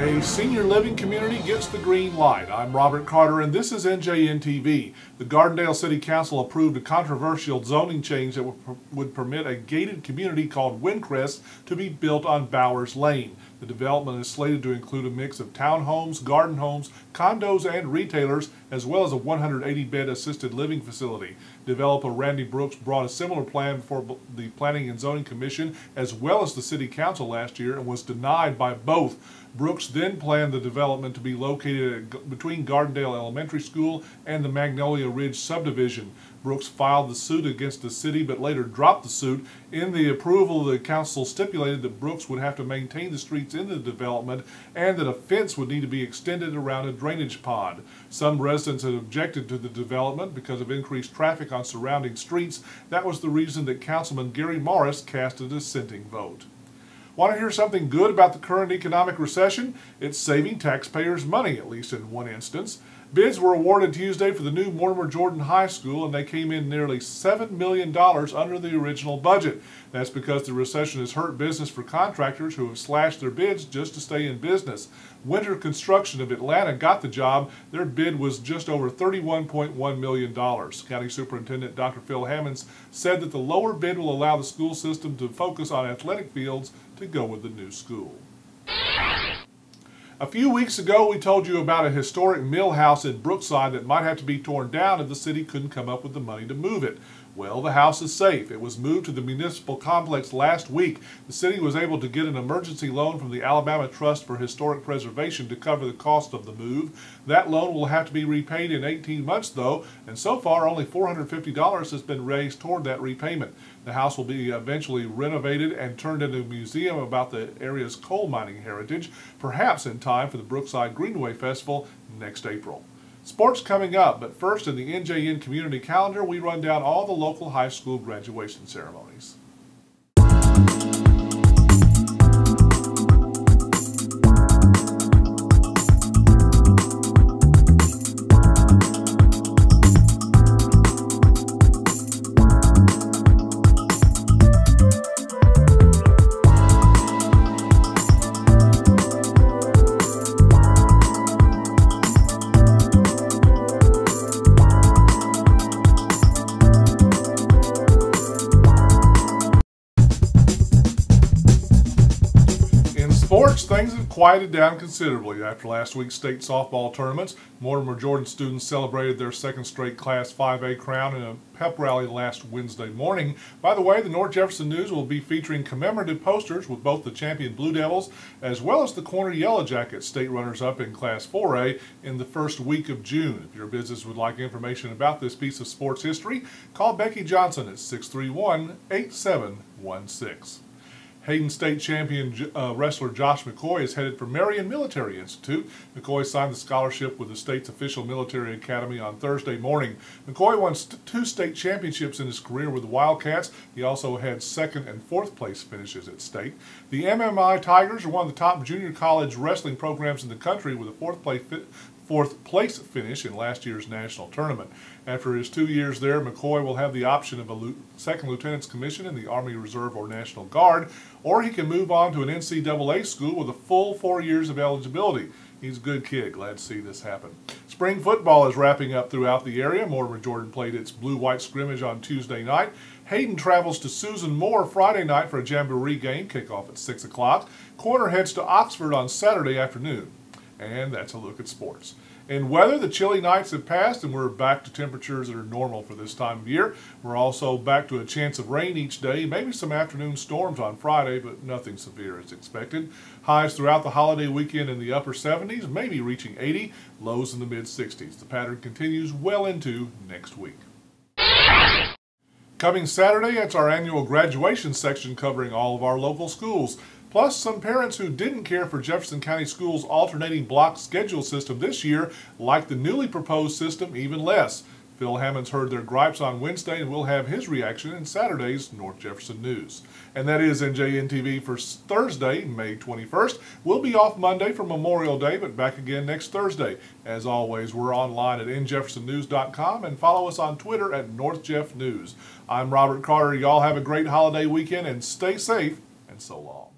A senior living community gets the green light. I'm Robert Carter and this is NJNtv. The Gardendale City Council approved a controversial zoning change that would permit a gated community called Windcrest to be built on Bowers Lane. The development is slated to include a mix of townhomes, garden homes, condos, and retailers, as well as a 180-bed assisted living facility. Developer Randy Brooks brought a similar plan before the Planning and Zoning Commission as well as the City Council last year and was denied by both. Brooks then planned the development to be located between Gardendale Elementary School and the Magnolia Ridge subdivision. Brooks filed the suit against the city but later dropped the suit. In the approval, the council stipulated that Brooks would have to maintain the streets in the development and that a fence would need to be extended around a drainage pond. Some residents had objected to the development because of increased traffic on surrounding streets. That was the reason that Councilman Gary Morris cast a dissenting vote. Want to hear something good about the current economic recession? It's saving taxpayers money, at least in one instance. Bids were awarded Tuesday for the new Mortimer Jordan High School, and they came in nearly $7 million under the original budget. That's because the recession has hurt business for contractors who have slashed their bids just to stay in business. Winter Construction of Atlanta got the job. Their bid was just over $31.1 million. County Superintendent Dr. Phil Hammonds said that the lower bid will allow the school system to focus on athletic fields to go with the new school. A few weeks ago, we told you about a historic mill house in Brookside that might have to be torn down if the city couldn't come up with the money to move it. Well, the house is safe. It was moved to the municipal complex last week. The city was able to get an emergency loan from the Alabama Trust for Historic Preservation to cover the cost of the move. That loan will have to be repaid in 18 months, though, and so far only $450 has been raised toward that repayment. The house will be eventually renovated and turned into a museum about the area's coal mining heritage, perhaps in time for the Brookside Greenway Festival next April. Sports coming up, but first in the NJN community calendar, we run down all the local high school graduation ceremonies. Sports, things have quieted down considerably after last week's state softball tournaments. Mortimer Jordan students celebrated their second straight Class 5A crown in a pep rally last Wednesday morning. By the way, the North Jefferson News will be featuring commemorative posters with both the champion Blue Devils as well as the Corner Yellow Jackets, state runners-up in Class 4A, in the first week of June. If your business would like information about this piece of sports history, call Becky Johnson at 631-8716. Hayden State champion wrestler Josh McCoy is headed for Marion Military Institute. McCoy signed the scholarship with the state's official military academy on Thursday morning. McCoy won two state championships in his career with the Wildcats. He also had second and fourth place finishes at state. The MMI Tigers are one of the top junior college wrestling programs in the country with a fourth place finish in last year's national tournament. After his 2 years there, McCoy will have the option of a second lieutenant's commission in the Army Reserve or National Guard, or he can move on to an NCAA school with a full 4 years of eligibility. He's a good kid. Glad to see this happen. Spring football is wrapping up throughout the area. Mortimer Jordan played its blue-white scrimmage on Tuesday night. Hayden travels to Susan Moore Friday night for a jamboree game, kickoff at 6 o'clock. Corner heads to Oxford on Saturday afternoon. And that's a look at sports. In weather, the chilly nights have passed and we're back to temperatures that are normal for this time of year. We're also back to a chance of rain each day, maybe some afternoon storms on Friday, but nothing severe is expected. Highs throughout the holiday weekend in the upper 70s, maybe reaching 80, lows in the mid-60s. The pattern continues well into next week. Coming Saturday, it's our annual graduation section covering all of our local schools. Plus, some parents who didn't care for Jefferson County Schools' alternating block schedule system this year like the newly proposed system even less. Phil Hammonds heard their gripes on Wednesday and we'll have his reaction in Saturday's North Jefferson News. And that is NJNtv for Thursday, May 21st. We'll be off Monday for Memorial Day, but back again next Thursday. As always, we're online at NJeffersonNews.com and follow us on Twitter at NorthJeffNews. I'm Robert Carter. Y'all have a great holiday weekend and stay safe, and so long.